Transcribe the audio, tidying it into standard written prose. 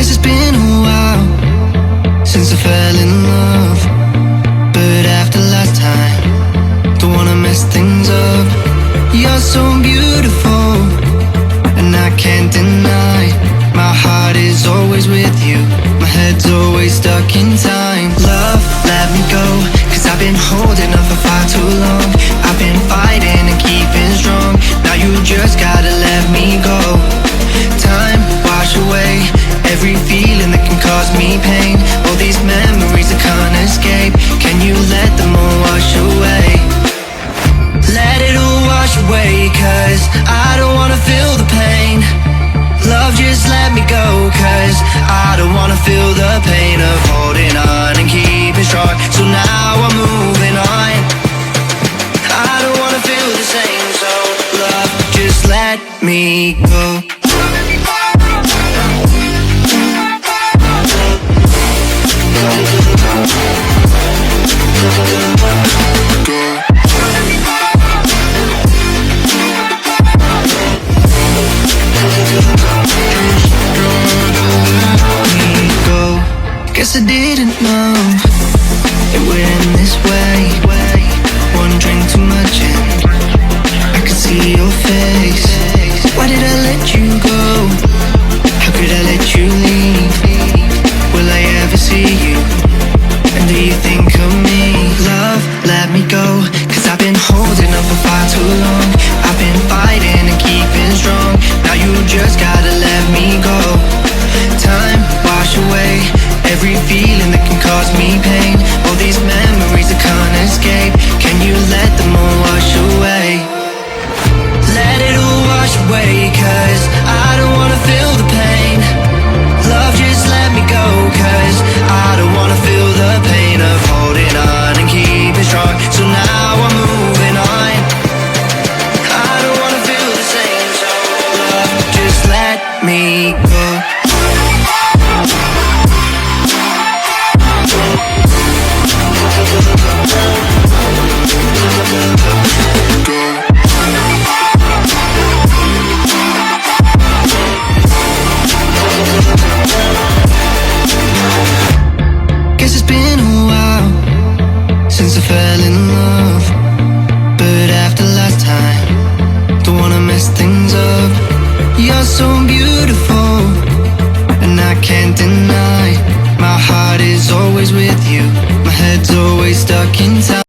Guess it's been a while since I fell in love, but after last time, don't wanna mess things up. You're so beautiful, and I can't deny. My heart is always with you, my head's always stuck in time. Love, let me go, cause I've been holding on for far too long. I've been fighting and keeping strong, now you just gotta let me go. Time, wash away every feeling that can cause me pain. All these memories I can't escape, can you let them all wash away? Let it all wash away, cause I don't wanna feel the pain. Love, just let me go, cause I don't wanna feel the pain of holding on and keeping strong. So now I'm moving on, I don't wanna feel the same. So love, just let me go. Guess I didn't know